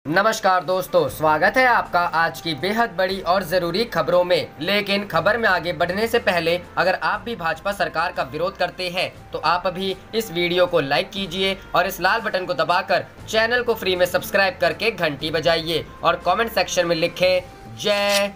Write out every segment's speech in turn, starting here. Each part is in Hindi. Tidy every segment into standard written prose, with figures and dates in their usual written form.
नमस्कार दोस्तों, स्वागत है आपका आज की बेहद बड़ी और जरूरी खबरों में। लेकिन खबर में आगे बढ़ने से पहले अगर आप भी भाजपा सरकार का विरोध करते हैं तो आप अभी इस वीडियो को लाइक कीजिए और इस लाल बटन को दबाकर चैनल को फ्री में सब्सक्राइब करके घंटी बजाइए और कमेंट सेक्शन में लिखें जय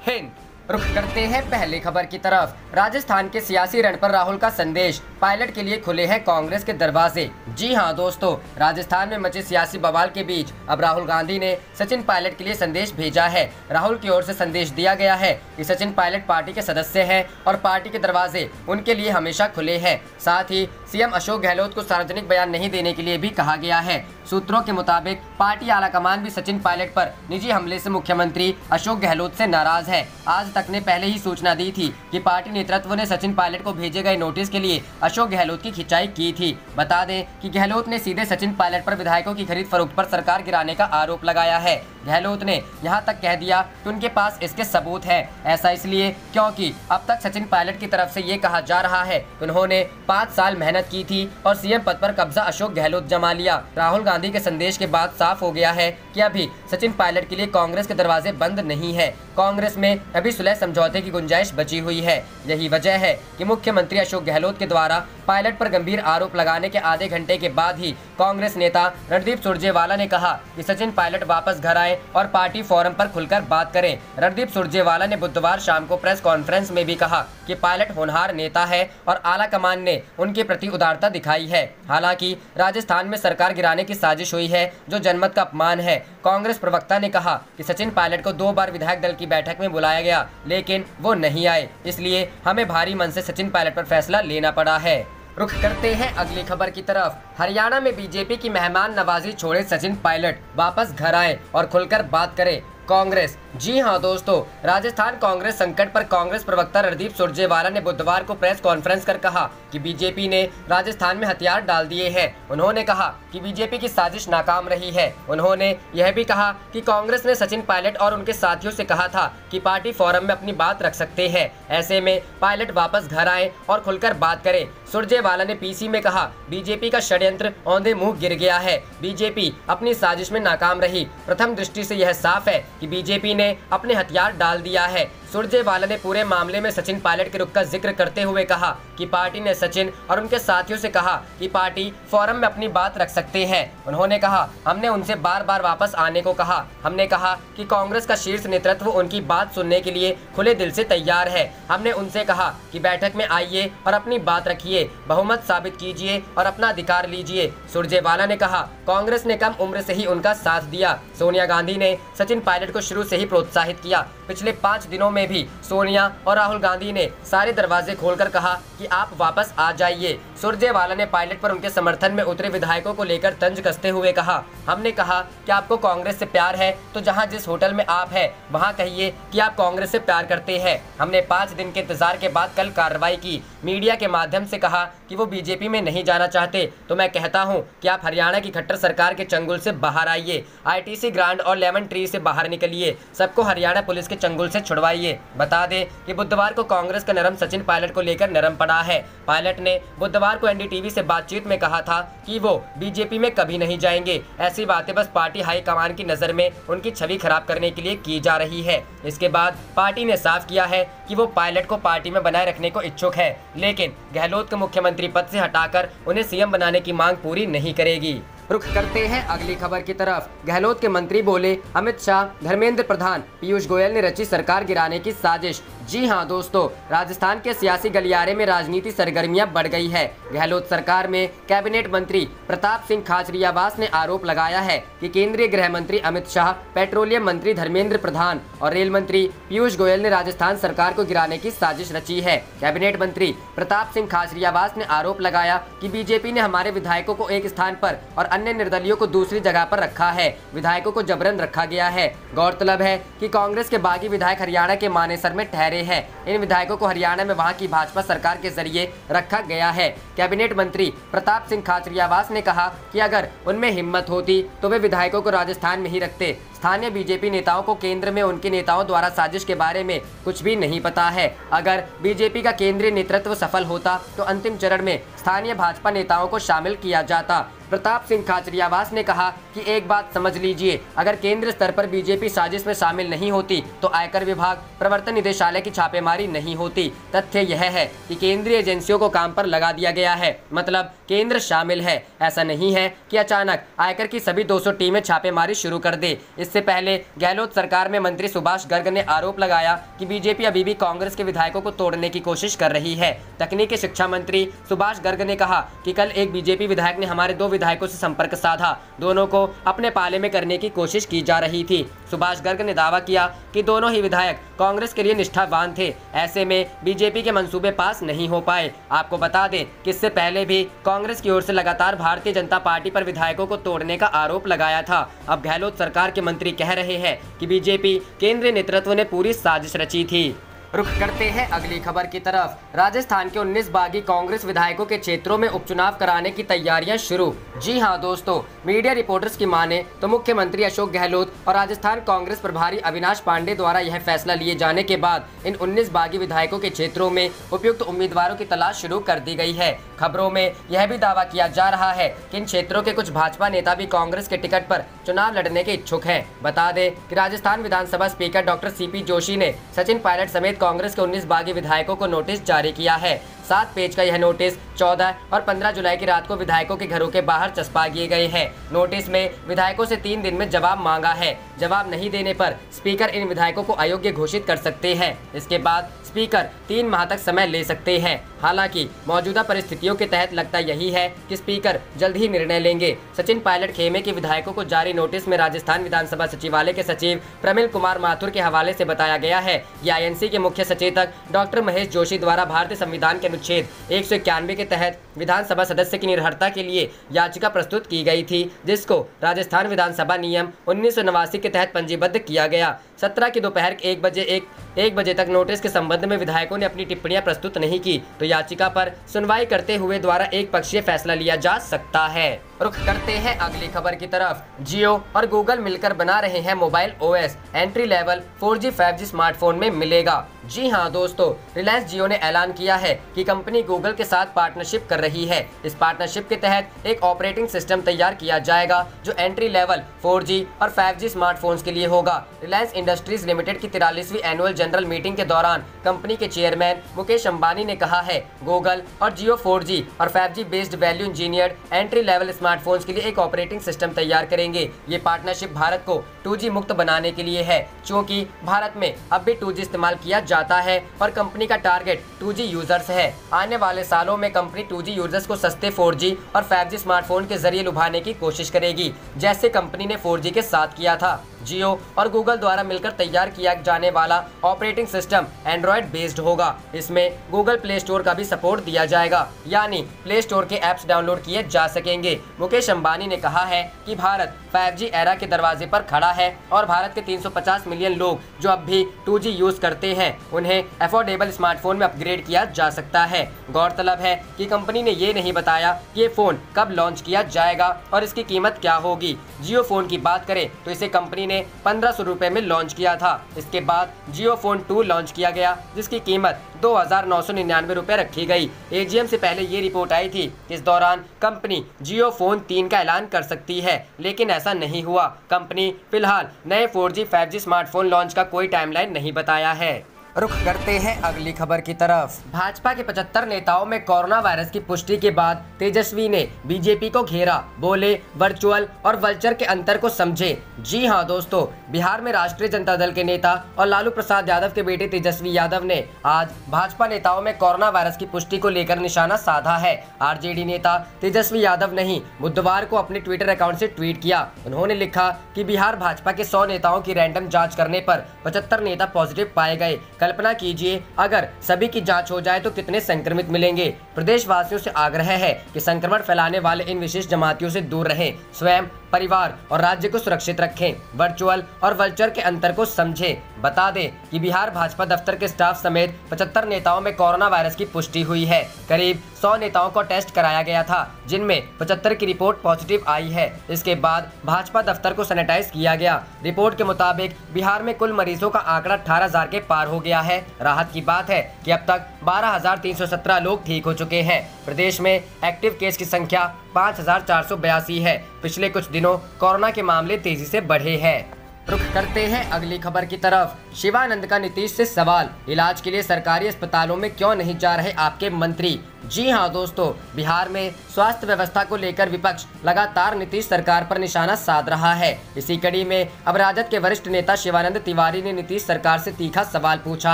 हिंद। रुख करते हैं पहली खबर की तरफ। राजस्थान के सियासी रण पर राहुल का संदेश, पायलट के लिए खुले हैं कांग्रेस के दरवाजे। जी हां दोस्तों, राजस्थान में मचे सियासी बवाल के बीच अब राहुल गांधी ने सचिन पायलट के लिए संदेश भेजा है। राहुल की ओर से संदेश दिया गया है कि सचिन पायलट पार्टी के सदस्य हैं और पार्टी के दरवाजे उनके लिए हमेशा खुले हैं। साथ ही सीएम अशोक गहलोत को सार्वजनिक बयान नहीं देने के लिए भी कहा गया है। सूत्रों के मुताबिक पार्टी आलाकमान भी सचिन पायलट पर निजी हमले से मुख्यमंत्री अशोक गहलोत से नाराज है। आज तक ने पहले ही सूचना दी थी कि पार्टी नेतृत्व ने सचिन पायलट को भेजे गए नोटिस के लिए अशोक गहलोत की खिंचाई की थी। बता दें कि गहलोत ने सीधे सचिन पायलट पर विधायकों की खरीद फरोख्त पर सरकार गिराने का आरोप लगाया है। गहलोत ने यहां तक कह दिया कि उनके पास इसके सबूत हैं। ऐसा इसलिए क्योंकि अब तक सचिन पायलट की तरफ से ये कहा जा रहा है कि उन्होंने 5 साल मेहनत की थी और सीएम पद पर कब्जा अशोक गहलोत जमा लिया। राहुल गांधी के संदेश के बाद साफ हो गया है कि अभी सचिन पायलट के लिए कांग्रेस के दरवाजे बंद नहीं है। कांग्रेस में अभी सुलह समझौते की गुंजाइश बची हुई है। यही वजह है कि मुख्यमंत्री अशोक गहलोत के द्वारा पायलट पर गंभीर आरोप लगाने के आधे घंटे के बाद ही कांग्रेस नेता रणदीप सुरजेवाला ने कहा कि सचिन पायलट वापस घर आए और पार्टी फोरम पर खुलकर बात करें। रणदीप सुरजेवाला ने बुधवार शाम को प्रेस कॉन्फ्रेंस में भी कहा कि पायलट होनहार नेता है और आला कमान ने उनके प्रति उदारता दिखाई है। हालांकि राजस्थान में सरकार गिराने की साजिश हुई है जो जनमत का अपमान है। कांग्रेस प्रवक्ता ने कहा कि सचिन पायलट को 2 बार विधायक दल की बैठक में बुलाया गया लेकिन वो नहीं आए, इसलिए हमें भारी मन से सचिन पायलट पर फैसला लेना पड़ा है। रुख करते हैं अगली खबर की तरफ। हरियाणा में बीजेपी की मेहमान नवाजी छोड़े सचिन पायलट, वापस घर आए और खुलकर बात करें कांग्रेस। जी हां दोस्तों, राजस्थान कांग्रेस संकट पर कांग्रेस प्रवक्ता रणदीप सुरजेवाला ने बुधवार को प्रेस कॉन्फ्रेंस कर कहा कि बीजेपी ने राजस्थान में हथियार डाल दिए हैं। उन्होंने कहा कि बीजेपी की साजिश नाकाम रही है। उन्होंने यह भी कहा कि कांग्रेस ने सचिन पायलट और उनके साथियों से कहा था कि पार्टी फोरम में अपनी बात रख सकते हैं। ऐसे में पायलट वापस घर आए और खुलकर बात करें। सुरजेवाला ने पीसी में कहा, बीजेपी का षड्यंत्र औंधे मुंह गिर गया है। बीजेपी अपनी साजिश में नाकाम रही। प्रथम दृष्टि से यह साफ है कि बीजेपी ने अपने हथियार डाल दिया है। सुरजेवाला ने पूरे मामले में सचिन पायलट के रुख का जिक्र करते हुए कहा कि पार्टी ने सचिन और उनके साथियों से कहा कि पार्टी फोरम में अपनी बात रख सकते हैं। उन्होंने कहा, हमने उनसे बार बार वापस आने को कहा। हमने कहा कि कांग्रेस का शीर्ष नेतृत्व उनकी बात सुनने के लिए खुले दिल से तैयार है। हमने उनसे कहा कि बैठक में आइए और अपनी बात रखिए, बहुमत साबित कीजिए और अपना अधिकार लीजिए। सुरजेवाला ने कहा, कांग्रेस ने कम उम्र से ही उनका साथ दिया। सोनिया गांधी ने सचिन पायलट को शुरू से ही प्रोत्साहित किया। पिछले 5 दिनों में भी सोनिया और राहुल गांधी ने सारे दरवाजे खोलकर कहा कि आप वापस आ जाइए। सुरजेवाला ने पायलट पर उनके समर्थन में उतरे विधायकों को लेकर तंज कसते हुए कहा, हमने कहा कि आपको कांग्रेस से प्यार है तो जहां जिस होटल में आप हैं वहां कहिए कि आप कांग्रेस से प्यार करते हैं। हमने 5 दिन के इंतजार के बाद कल कार्रवाई की। मीडिया के माध्यम से कहा कि वो बीजेपी में नहीं जाना चाहते, तो मैं कहता हूं कि आप हरियाणा की खट्टर सरकार के चंगुल से बाहर आइए। आईटीसी ग्रांड और लेमन ट्री से बाहर निकलिए। सबको हरियाणा पुलिस के चंगुल से छुड़वाइए। बता दें कि बुधवार को कांग्रेस का नरम सचिन पायलट को लेकर नरम पड़ा है। पायलट ने बुधवार को एनडीटीवी से बातचीत में कहा था कि वो बीजेपी में कभी नहीं जाएंगे। ऐसी बातें बस पार्टी हाईकमान की नजर में उनकी छवि खराब करने के लिए की जा रही है। इसके बाद पार्टी ने साफ किया है कि वो पायलट को पार्टी में बनाए रखने को इच्छुक है, लेकिन गहलोत को मुख्यमंत्री पद से हटाकर उन्हें सीएम बनाने की मांग पूरी नहीं करेगी। रुख करते हैं अगली खबर की तरफ। गहलोत के मंत्री बोले, अमित शाह, धर्मेंद्र प्रधान, पीयूष गोयल ने रची सरकार गिराने की साजिश। जी हां दोस्तों, राजस्थान के सियासी गलियारे में राजनीति सरगर्मियां बढ़ गई है। गहलोत सरकार में कैबिनेट मंत्री प्रताप सिंह खाचरियावास ने आरोप लगाया है कि केंद्रीय गृह मंत्री अमित शाह, पेट्रोलियम मंत्री धर्मेंद्र प्रधान और रेल मंत्री पीयूष गोयल ने राजस्थान सरकार को गिराने की साजिश रची है। कैबिनेट मंत्री प्रताप सिंह खाचरियावास ने आरोप लगाया कि बीजेपी ने हमारे विधायकों को एक स्थान पर और अन्य निर्दलीयों को दूसरी जगह पर रखा है। विधायकों को जबरन रखा गया है। गौरतलब है कि कांग्रेस के बागी विधायक हरियाणा के मानेसर में ठहरे हैं। इन विधायकों को हरियाणा में वहां की भाजपा सरकार के जरिए रखा गया है। कैबिनेट मंत्री प्रताप सिंह खाचरियावास ने कहा कि अगर उनमें हिम्मत होती तो वे विधायकों को राजस्थान में ही रखते। स्थानीय बीजेपी नेताओं को केंद्र में उनके नेताओं द्वारा साजिश के बारे में कुछ भी नहीं पता है। अगर बीजेपी का केंद्रीय नेतृत्व सफल होता तो अंतिम चरण में स्थानीय भाजपा नेताओं को शामिल किया जाता। प्रताप सिंह खाचरियावास ने कहा कि एक बात समझ लीजिए, अगर केंद्र स्तर पर बीजेपी साजिश में शामिल नहीं होती तो आयकर विभाग, प्रवर्तन निदेशालय की छापेमारी नहीं होती। तथ्य यह है कि केंद्रीय एजेंसियों को काम पर लगा दिया गया है, मतलब केंद्र शामिल है। ऐसा नहीं है कि अचानक आयकर की सभी 200 टीमें छापेमारी शुरू कर दे। इससे पहले गहलोत सरकार में मंत्री सुभाष गर्ग ने आरोप लगाया कि बीजेपी अभी भी कांग्रेस के विधायकों को तोड़ने की कोशिश कर रही है। तकनीकी शिक्षा मंत्री सुभाष गर्ग ने कहा कि कल एक बीजेपी विधायक ने हमारे 2 विधायकों से संपर्क साधा, दोनों को अपने पाले में करने की कोशिश की जा रही थी। सुभाष गर्ग ने दावा किया कि दोनों ही विधायक कांग्रेस के लिए निष्ठावान थे, ऐसे में बीजेपी के मंसूबे पास नहीं हो पाए। आपको बता दें कि इससे पहले भी कांग्रेस की ओर से लगातार भारतीय जनता पार्टी पर विधायकों को तोड़ने का आरोप लगाया था। अब गहलोत सरकार के मंत्री कह रहे हैं कि बीजेपी केंद्रीय नेतृत्व ने पूरी साजिश रची थी। रुख करते हैं अगली खबर की तरफ। राजस्थान के 19 बागी कांग्रेस विधायकों के क्षेत्रों में उपचुनाव कराने की तैयारियां शुरू। जी हां दोस्तों, मीडिया रिपोर्टर्स की माने तो मुख्यमंत्री अशोक गहलोत और राजस्थान कांग्रेस प्रभारी अविनाश पांडे द्वारा यह फैसला लिए जाने के बाद इन 19 बागी विधायकों के क्षेत्रों में उपयुक्त उम्मीदवारों की तलाश शुरू कर दी गई है। खबरों में यह भी दावा किया जा रहा है कि इन क्षेत्रों के कुछ भाजपा नेता भी कांग्रेस के टिकट पर चुनाव लड़ने के इच्छुक हैं। बता दें कि राजस्थान विधानसभा स्पीकर डॉक्टर सीपी जोशी ने सचिन पायलट समेत कांग्रेस के 19 बागी विधायकों को नोटिस जारी किया है। 7 पेज का यह नोटिस 14 और 15 जुलाई की रात को विधायकों के घरों के बाहर चस्पा दिए गए हैं। नोटिस में विधायकों से 3 दिन में जवाब मांगा है। जवाब नहीं देने पर स्पीकर इन विधायकों को अयोग्य घोषित कर सकते हैं। इसके बाद स्पीकर 3 माह तक समय ले सकते हैं। हालांकि मौजूदा परिस्थितियों के तहत लगता यही है कि स्पीकर जल्द ही निर्णय लेंगे। सचिन पायलट खेमे के विधायकों को जारी नोटिस में राजस्थान विधानसभा सचिवालय के सचिव प्रमिल कुमार माथुर के हवाले से बताया गया है कि आईएनसी के मुख्य सचेतक डॉक्टर महेश जोशी द्वारा भारतीय संविधान के अनुच्छेद 191 के तहत विधानसभा सदस्य की निर्भरता के लिए याचिका प्रस्तुत की गई थी, जिसको राजस्थान विधानसभा नियम 1989 के तहत पंजीबद्ध किया गया। 17 की दोपहर 1 बजे तक नोटिस के संबंध में विधायकों ने अपनी टिप्पणियां प्रस्तुत नहीं की तो याचिका पर सुनवाई करते हुए द्वारा एक पक्षीय फैसला लिया जा सकता है। रुख करते हैं अगली खबर की तरफ। जियो और गूगल मिलकर बना रहे हैं mobile OS, entry level 4G 5G smartphone में मिलेगा। जी हां दोस्तों, रिलायंस जियो ने ऐलान किया है कि कंपनी गूगल के साथ पार्टनरशिप कर रही है। इस पार्टनरशिप के तहत एक ऑपरेटिंग सिस्टम तैयार किया जाएगा जो एंट्री लेवल 4G और 5G स्मार्टफोन्स के लिए होगा। रिलायंस इंडस्ट्रीज लिमिटेड की 43वीं एनुअल जनरल मीटिंग के दौरान कंपनी के चेयरमैन मुकेश अंबानी ने कहा है, गूगल और जियो 4G और 5G based value engineered entry level smartphones के लिए एक ऑपरेटिंग सिस्टम तैयार करेंगे। ये पार्टनरशिप भारत को 2G मुक्त बनाने के लिए है, क्योंकि भारत में अब भी 2G इस्तेमाल किया जाता है और कंपनी का टारगेट 2G यूजर्स है। आने वाले सालों में कंपनी 2G यूजर्स को सस्ते 4G और 5G स्मार्टफोन के जरिए लुभाने की कोशिश करेगी, जैसे कंपनी ने 4G के साथ किया था। जियो और गूगल द्वारा मिलकर तैयार किया जाने वाला ऑपरेटिंग सिस्टम एंड्रॉयड बेस्ड होगा। इसमें गूगल प्ले स्टोर का भी सपोर्ट दिया जाएगा, यानी प्ले स्टोर के ऐप्स डाउनलोड किए जा सकेंगे। मुकेश अंबानी ने कहा है कि भारत 5G एरा के दरवाजे पर खड़ा है और भारत के 350 मिलियन लोग जो अब भी 2G यूज करते हैं, उन्हें अफोर्डेबल स्मार्टफोन में अपग्रेड किया जा सकता है। गौरतलब है कि कंपनी ने ये नहीं बताया कि ये फोन कब लॉन्च किया जाएगा और इसकी कीमत क्या होगी। जियो फोन की बात करें तो इसे कंपनी ने 1500 रुपए में लॉन्च किया था। इसके बाद जियो फोन 2 लॉन्च किया गया, जिसकी कीमत 2999 रुपए रखी गई। एजीएम से पहले ये रिपोर्ट आई थी, इस दौरान कंपनी जियो फोन 3 का ऐलान कर सकती है, लेकिन ऐसा नहीं हुआ। कंपनी फिलहाल नए 4G 5G स्मार्टफोन लॉन्च का कोई टाइमलाइन नहीं बताया है। रुख करते हैं अगली खबर की तरफ। भाजपा के 75 नेताओं में कोरोना वायरस की पुष्टि के बाद तेजस्वी ने बीजेपी को घेरा, बोले वर्चुअल और वल्चर के अंतर को समझे। जी हां दोस्तों, बिहार में राष्ट्रीय जनता दल के नेता और लालू प्रसाद यादव के बेटे तेजस्वी यादव ने आज भाजपा नेताओं में कोरोना वायरस की पुष्टि को लेकर निशाना साधा है। आरजेडी नेता तेजस्वी यादव ने ही बुधवार को अपने ट्विटर अकाउंट से ट्वीट किया। उन्होंने लिखा कि बिहार भाजपा के 100 नेताओं की रैंडम जाँच करने पर 75 नेता पॉजिटिव पाए गए। कल्पना कीजिए, अगर सभी की जांच हो जाए तो कितने संक्रमित मिलेंगे। प्रदेशवासियों से आग्रह है कि संक्रमण फैलाने वाले इन विशेष जमातियों से दूर रहें, स्वयं, परिवार और राज्य को सुरक्षित रखें, वर्चुअल और वर्चुअल के अंतर को समझें। बता दें कि बिहार भाजपा दफ्तर के स्टाफ समेत 75 नेताओं में कोरोना वायरस की पुष्टि हुई है। करीब 100 नेताओं को टेस्ट कराया गया था, जिनमें 75 की रिपोर्ट पॉजिटिव आई है। इसके बाद भाजपा दफ्तर को सैनिटाइज किया गया। रिपोर्ट के मुताबिक बिहार में कुल मरीजों का आंकड़ा 18,000 के पार हो गया है। राहत की बात है कि अब तक 12,317 लोग ठीक हो चुके हैं। प्रदेश में एक्टिव केस की संख्या 5,482 है। पिछले कुछ दिनों कोरोना के मामले तेजी से बढ़े हैं। रुख करते हैं अगली खबर की तरफ। शिवानंद का नीतीश से सवाल, इलाज के लिए सरकारी अस्पतालों में क्यों नहीं जा रहे आपके मंत्री? जी हां दोस्तों, बिहार में स्वास्थ्य व्यवस्था को लेकर विपक्ष लगातार नीतीश सरकार पर निशाना साध रहा है। इसी कड़ी में अब राजद के वरिष्ठ नेता शिवानंद तिवारी ने नीतीश सरकार से तीखा सवाल पूछा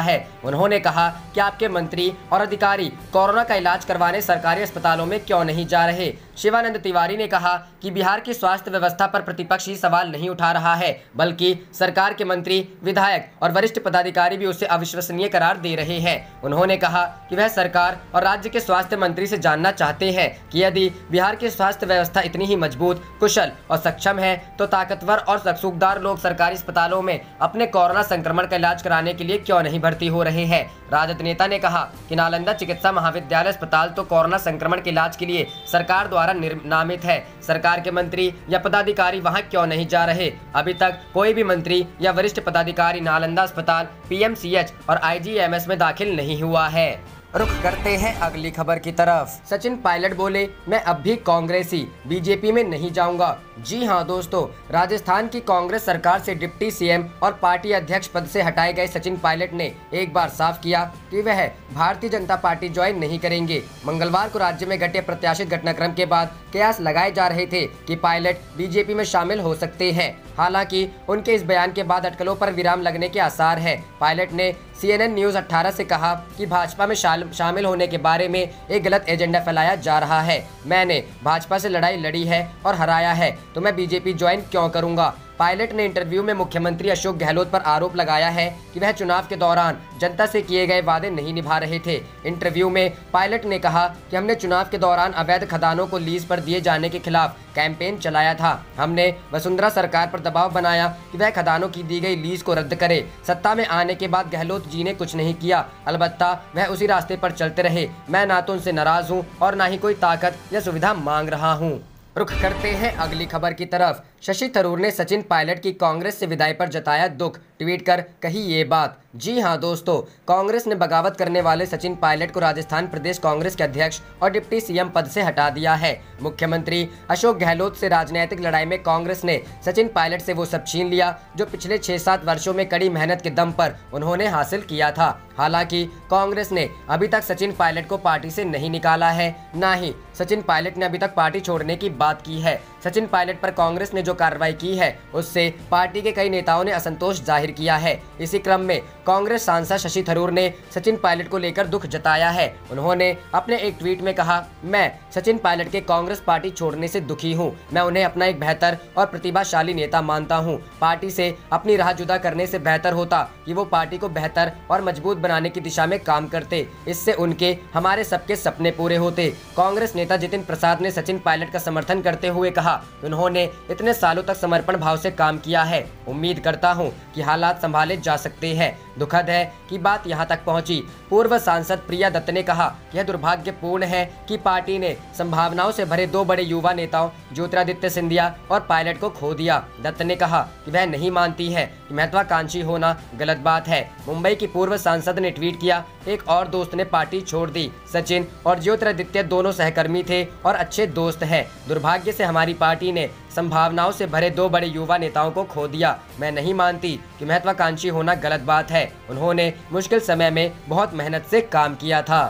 है। उन्होंने कहा कि आपके मंत्री और अधिकारी कोरोना का इलाज करवाने सरकारी अस्पतालों में क्यों नहीं जा रहे। शिवानंद तिवारी ने कहा कि बिहार की स्वास्थ्य व्यवस्था पर प्रतिपक्ष ही सवाल नहीं उठा रहा है, बल्कि सरकार के मंत्री, विधायक और वरिष्ठ पदाधिकारी भी उसे अविश्वसनीय करार दे रहे हैं। उन्होंने कहा कि वह सरकार और राज्य के स्वास्थ्य मंत्री से जानना चाहते हैं कि यदि बिहार की स्वास्थ्य व्यवस्था इतनी ही मजबूत, कुशल और सक्षम है तो ताकतवर और सूखदार लोग सरकारी अस्पतालों में अपने कोरोना संक्रमण का इलाज कराने के लिए क्यों नहीं भर्ती हो रहे हैं। राजद नेता ने कहा कि नालंदा चिकित्सा महाविद्यालय अस्पताल तो कोरोना संक्रमण के इलाज के लिए सरकार द्वारा नामित है। सरकार के मंत्री या पदाधिकारी वहां क्यों नहीं जा रहे? अभी तक कोई भी मंत्री या वरिष्ठ पदाधिकारी नालंदा अस्पताल, पीएमसीएच और आईजीएमएस में दाखिल नहीं हुआ है। रुख करते हैं अगली खबर की तरफ। सचिन पायलट बोले, मैं अब भी कांग्रेसी, बीजेपी में नहीं जाऊंगा। जी हां दोस्तों, राजस्थान की कांग्रेस सरकार से डिप्टी सीएम और पार्टी अध्यक्ष पद से हटाए गए सचिन पायलट ने एक बार साफ किया कि वह भारतीय जनता पार्टी ज्वाइन नहीं करेंगे। मंगलवार को राज्य में घटे प्रत्याशित घटनाक्रम के बाद कयास लगाए जा रहे थे कि पायलट बीजेपी में शामिल हो सकते हैं। हालांकि उनके इस बयान के बाद अटकलों पर विराम लगने के आसार है। पायलट ने CNN न्यूज़ 18 से कहा कि भाजपा में शामिल होने के बारे में एक गलत एजेंडा फैलाया जा रहा है। मैंने भाजपा से लड़ाई लड़ी है और हराया है, तो मैं बीजेपी ज्वाइन क्यों करूंगा? पायलट ने इंटरव्यू में मुख्यमंत्री अशोक गहलोत पर आरोप लगाया है कि वह चुनाव के दौरान जनता से किए गए वादे नहीं निभा रहे थे। इंटरव्यू में पायलट ने कहा कि हमने चुनाव के दौरान अवैध खदानों को लीज पर दिए जाने के खिलाफ कैंपेन चलाया था। हमने वसुंधरा सरकार पर दबाव बनाया कि वह खदानों की दी गई लीज को रद्द करे। सत्ता में आने के बाद गहलोत जी ने कुछ नहीं किया, अलबत्ता वह उसी रास्ते पर चलते रहे। मैं ना तो उनसे नाराज हूँ और ना ही कोई ताकत या सुविधा मांग रहा हूँ। रुख करते हैं अगली खबर की तरफ। शशि थरूर ने सचिन पायलट की कांग्रेस से विदाई पर जताया दुख, ट्वीट कर कही ये बात। जी हां दोस्तों, कांग्रेस ने बगावत करने वाले सचिन पायलट को राजस्थान प्रदेश कांग्रेस के अध्यक्ष और डिप्टी सीएम पद से हटा दिया है। मुख्यमंत्री अशोक गहलोत से राजनीतिक लड़ाई में कांग्रेस ने सचिन पायलट से वो सब छीन लिया जो पिछले 6-7 वर्षों में कड़ी मेहनत के दम पर उन्होंने हासिल किया था। हालांकि कांग्रेस ने अभी तक सचिन पायलट को पार्टी से नहीं निकाला है, न ही सचिन पायलट ने अभी तक पार्टी छोड़ने की बात की है। सचिन पायलट पर कांग्रेस ने जो कार्रवाई की है उससे पार्टी के कई नेताओं ने असंतोष जाहिर किया है। इसी क्रम में कांग्रेस सांसद शशि थरूर ने सचिन पायलट को लेकर दुख जताया है। उन्होंने अपने एक ट्वीट में कहा, मैं सचिन पायलट के कांग्रेस पार्टी छोड़ने से दुखी हूं। मैं उन्हें अपना एक बेहतर और प्रतिभाशाली नेता मानता हूं। पार्टी से अपनी राह जुदा करने से बेहतर होता कि वो पार्टी को बेहतर और मजबूत बनाने की दिशा में काम करते। इससे उनके, हमारे सबके सपने पूरे होते। कांग्रेस नेता जितिन प्रसाद ने सचिन पायलट का समर्थन करते हुए कहा, उन्होंने इतने सालों तक समर्पण भाव से काम किया है। उम्मीद करता हूं कि हालात संभाले जा सकते हैं। दुखद है कि बात यहां तक पहुंची। पूर्व सांसद प्रिया दत्त ने कहा, यह दुर्भाग्यपूर्ण है कि पार्टी ने संभावनाओं से भरे 2 बड़े युवा नेताओं ज्योतिरादित्य सिंधिया और पायलट को खो दिया। दत्त ने कहा कि वह नहीं मानती है कि महत्वाकांक्षी होना गलत बात है। मुंबई की पूर्व सांसद ने ट्वीट किया, एक और दोस्त ने पार्टी छोड़ दी। सचिन और ज्योतिरादित्य दोनों सहकर्मी थे और अच्छे दोस्त हैं। दुर्भाग्य से हमारी पार्टी ने संभावनाओं से भरे 2 बड़े युवा नेताओं को खो दिया। मैं नहीं मानती कि महत्वाकांक्षी होना गलत बात है। उन्होंने मुश्किल समय में बहुत मेहनत से काम किया था।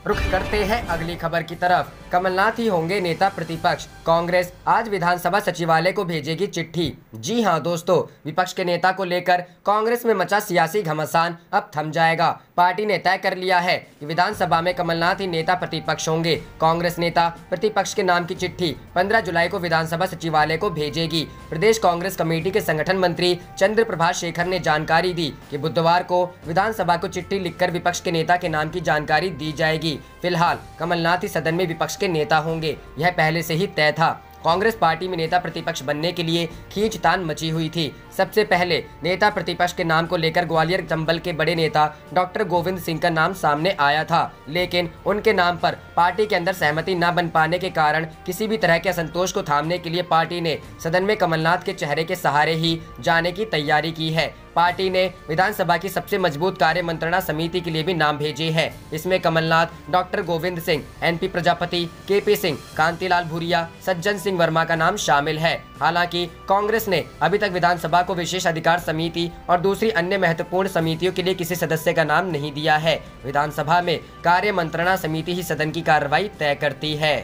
रुख करते हैं अगली खबर की तरफ। कमलनाथ ही होंगे नेता प्रतिपक्ष। कांग्रेस आज विधानसभा सचिवालय को भेजेगी चिट्ठी। जी हां दोस्तों, विपक्ष के नेता को लेकर कांग्रेस में मचा सियासी घमासान अब थम जाएगा। पार्टी ने तय कर लिया है कि विधानसभा में कमलनाथ ही नेता प्रतिपक्ष होंगे। कांग्रेस नेता प्रतिपक्ष के नाम की चिट्ठी 15 जुलाई को विधानसभा सचिवालय को भेजेगी। प्रदेश कांग्रेस कमेटी के संगठन मंत्री चंद्र प्रभाष शेखर ने जानकारी दी कि बुधवार को विधानसभा को चिट्ठी लिखकर विपक्ष के नेता के नाम की जानकारी दी जाएगी। फिलहाल कमलनाथ ही सदन में विपक्ष के नेता होंगे, यह पहले से ही तय था। कांग्रेस पार्टी में नेता प्रतिपक्ष बनने के लिए खींचतान मची हुई थी। सबसे पहले नेता प्रतिपक्ष के नाम को लेकर ग्वालियर चंबल के बड़े नेता डॉक्टर गोविंद सिंह का नाम सामने आया था, लेकिन उनके नाम पर पार्टी के अंदर सहमति न बन पाने के कारण किसी भी तरह के असंतोष को थामने के लिए पार्टी ने सदन में कमलनाथ के चेहरे के सहारे ही जाने की तैयारी की है। पार्टी ने विधानसभा की सबसे मजबूत कार्य मंत्रणा समिति के लिए भी नाम भेजे हैं। इसमें Kamal Nath, doctor Govind Singh, NP Prajapati, KP Singh, Kantilal Bhuria, Sajjan Singh Verma का नाम शामिल है। हालांकि कांग्रेस ने अभी तक विधानसभा को विशेष अधिकार समिति और दूसरी अन्य महत्वपूर्ण समितियों के लिए किसी सदस्य का नाम नहीं दिया है। विधानसभा में कार्य मंत्रणा समिति ही सदन की कार्रवाई तय करती है।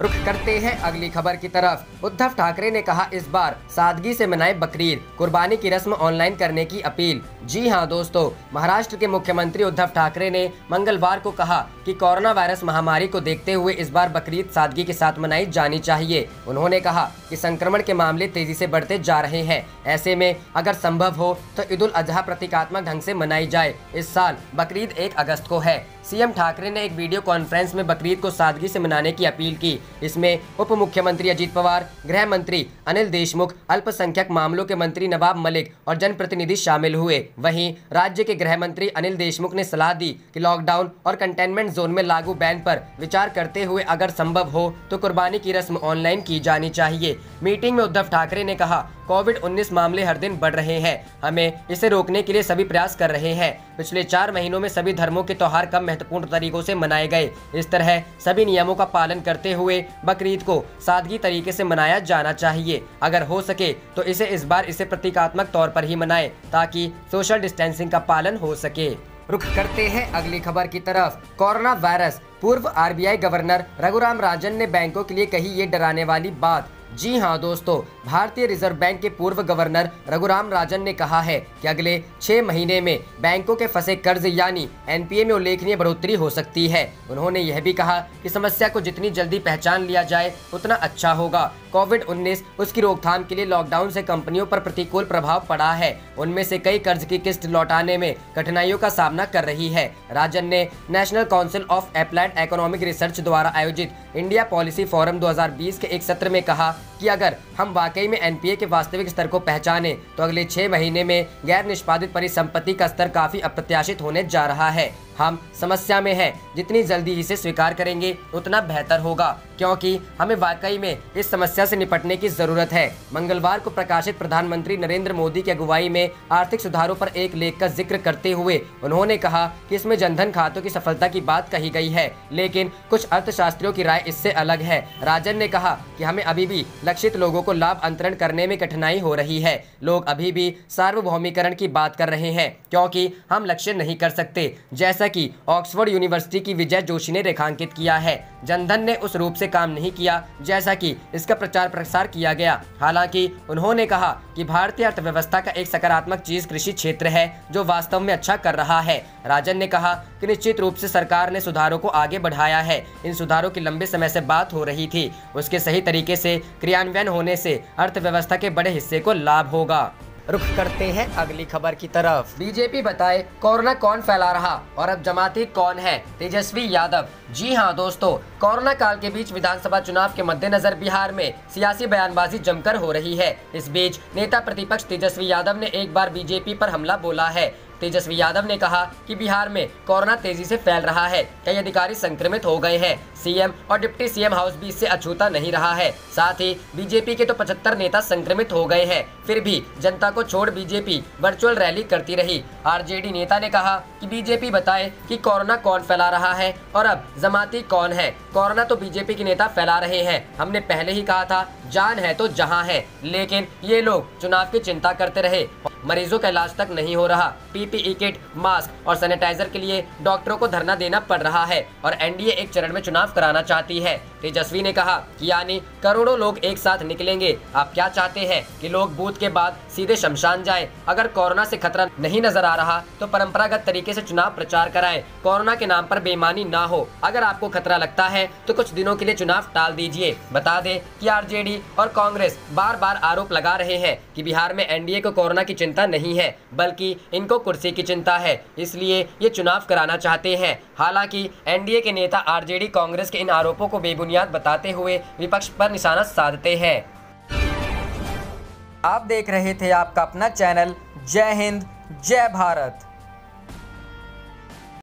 रुख करते हैं अगली खबर की तरफ। उद्धव ठाकरे ने कहा इस बार सादगी से मनाए बकरीद, कुर्बानी की रस्म ऑनलाइन करने की अपील। जी हां दोस्तों, महाराष्ट्र के मुख्यमंत्री उद्धव ठाकरे ने मंगलवार को कहा कि कोरोना वायरस महामारी को देखते हुए इस बार बकरीद सादगी के साथ मनाई जानी चाहिए। उन्होंने कहा कि संक्रमण के मामले तेजी से बढ़ते जा रहे हैं। ऐसे में अगर संभव हो तो ईद उल अजहा प्रतीकात्मक ढंग से मनाई जाए। इस साल बकरीद 1 अगस्त को है। सीएम ठाकरे ने एक वीडियो कॉन्फ्रेंस में बकरीद को सादगी से मनाने की अपील की। इसमें उप मुख्यमंत्री अजित पवार, गृह मंत्री अनिल देशमुख, अल्पसंख्यक मामलों के मंत्री नवाब मलिक और जनप्रतिनिधि शामिल हुए। वहीं राज्य के गृह मंत्री अनिल देशमुख ने सलाह दी कि लॉकडाउन और कंटेनमेंट जोन में लागू बैन पर विचार करते हुए अगर संभव हो तो कुर्बानी की रस्म ऑनलाइन की जानी चाहिए। मीटिंग में उद्धव ठाकरे ने कहा, कोविड-19 मामले हर दिन बढ़ रहे हैं, हमें इसे रोकने के लिए सभी प्रयास कर रहे हैं। पिछले 4 महीनों में सभी धर्मों के त्योहार कम महत्वपूर्ण तरीकों से मनाए गए। इस तरह सभी नियमों का पालन करते हुए बकरीद को सादगी तरीके से मनाया जाना चाहिए। अगर हो सके तो इस बार इसे प्रतीकात्मक तौर पर ही मनाएं ताकि सोशल डिस्टेंसिंग का पालन हो सके। रुख करते हैं अगली खबर की तरफ। कोरोना वायरस, पूर्व आरबीआई गवर्नर रघुराम राजन ने बैंकों के लिए कही ये डराने वाली बात। जी हां दोस्तों, भारतीय रिजर्व बैंक के पूर्व गवर्नर रघुराम राजन ने कहा है कि अगले 6 महीने में बैंकों के फंसे कर्ज यानी एनपीए में उल्लेखनीय बढ़ोतरी हो सकती है। उन्होंने यह भी कहा कि समस्या को जितनी जल्दी पहचान लिया जाए उतना अच्छा होगा। कोविड-19 उसकी रोकथाम के लिए लॉकडाउन से कंपनियों पर प्रतिकूल प्रभाव पड़ा है। उनमें से कई कर्ज की किस्त लौटाने में कठिनाइयों का सामना कर रही है। राजन ने national council of applied economic research द्वारा आयोजित इंडिया पॉलिसी फोरम 2020 के एक सत्र में कहा कि अगर हम वाकई में एनपीए के वास्तविक स्तर को पहचाने तो अगले 6 महीने में गैर निष्पादित परिसंपत्ति का स्तर काफी अप्रत्याशित होने जा रहा है। हम समस्या में हैं, जितनी जल्दी इसे स्वीकार करेंगे उतना बेहतर होगा, क्योंकि हमें वाकई में इस समस्या से निपटने की जरूरत है। मंगलवार को प्रकाशित प्रधानमंत्री नरेंद्र मोदी की अगुवाई में आर्थिक सुधारों पर एक लेख का जिक्र करते हुए उन्होंने कहा कि इसमें जनधन खातों की सफलता की बात कही गई है, लेकिन कुछ अर्थशास्त्रियों की राय इससे अलग है। राजन ने कहा कि हमें अभी भी लक्षित लोगों को लाभ अंतरण करने में कठिनाई हो रही है। लोग अभी भी सार्वभौमिकरण की बात कर रहे हैं, क्योंकि हम लक्ष्य नहीं कर सकते, जैसा कि ऑक्सफोर्ड यूनिवर्सिटी की विजय जोशी ने रेखांकित किया है। जनधन ने उस रूप से काम नहीं किया जैसा कि इसका प्रचार प्रसार किया गया। हालांकि उन्होंने कहा कि भारतीय अर्थव्यवस्था का एक सकारात्मक चीज कृषि क्षेत्र है जो वास्तव में अच्छा कर रहा है। राजन ने कहा कि निश्चित रूप से सरकार ने सुधारों को आगे बढ़ाया है। इन सुधारों की लंबे समय से बात हो रही थी, उसके सही तरीके से क्रियान्वयन होने से अर्थव्यवस्था के बड़े हिस्से को लाभ होगा। रुख करते हैं अगली खबर की तरफ। बीजेपी बताए कोरोना कौन फैला रहा और अब जमाती कौन है, तेजस्वी यादव। जी हां दोस्तों, कोरोना काल के बीच विधानसभा चुनाव के मद्देनजर बिहार में सियासी बयानबाजी जमकर हो रही है। इस बीच नेता प्रतिपक्ष तेजस्वी यादव ने एक बार बीजेपी पर हमला बोला है। तेजस्वी यादव ने कहा कि बिहार में कोरोना तेजी से फैल रहा है, कई अधिकारी संक्रमित हो गए हैं, सीएम और डिप्टी सीएम हाउस भी इससे अछूता नहीं रहा है। साथ ही बीजेपी के तो 75 नेता संक्रमित हो गए हैं, फिर भी जनता को छोड़ बीजेपी वर्चुअल रैली करती रही। आरजेडी नेता ने कहा कि बीजेपी बताए कि कोरोना कौन फैला रहा है और अब जमाती कौन है। कोरोना तो बीजेपी के नेता फैला रहे हैं, हमने पहले ही कहा था जान है तो जहां है, लेकिन ये लोग चुनाव की चिंता करते रहे। मरीजों का इलाज तक नहीं हो रहा। पीपीई किट, मास्क और सैनिटाइजर के लिए डॉक्टरों को धरना देना पड़ रहा है और एनडीए एक चरण में चुनाव कराना चाहती है। तेजस्वी ने कहा कि यानी करोड़ों लोग एक साथ निकलेंगे। आप क्या चाहते हैं कि लोग बूथ के बाद सीधे शमशान जाएं? अगर कोरोना से खतरा नहीं नजर आ रहा तो परंपरागत तरीके से चुनाव प्रचार कराएं। कोरोना के नाम पर बेईमानी ना हो। अगर आपको खतरा लगता है तो कुछ दिनों के लिए चुनाव टाल दीजिए। बता दें कि आरजेडी और कांग्रेस बार बार आरोप लगा रहे हैं कि बिहार में एनडीए को कोरोना की चिंता नहीं है, बल्कि इनको कुर्सी की चिंता है, इसलिए ये चुनाव कराना चाहते हैं। हालांकि एनडीए के नेता आरजेडी कांग्रेस के इन आरोपों को बेबुनियाद बताते हुए विपक्ष पर निशाना साधते हैं। आप देख रहे थे आपका अपना चैनल जय हिंद जय भारत।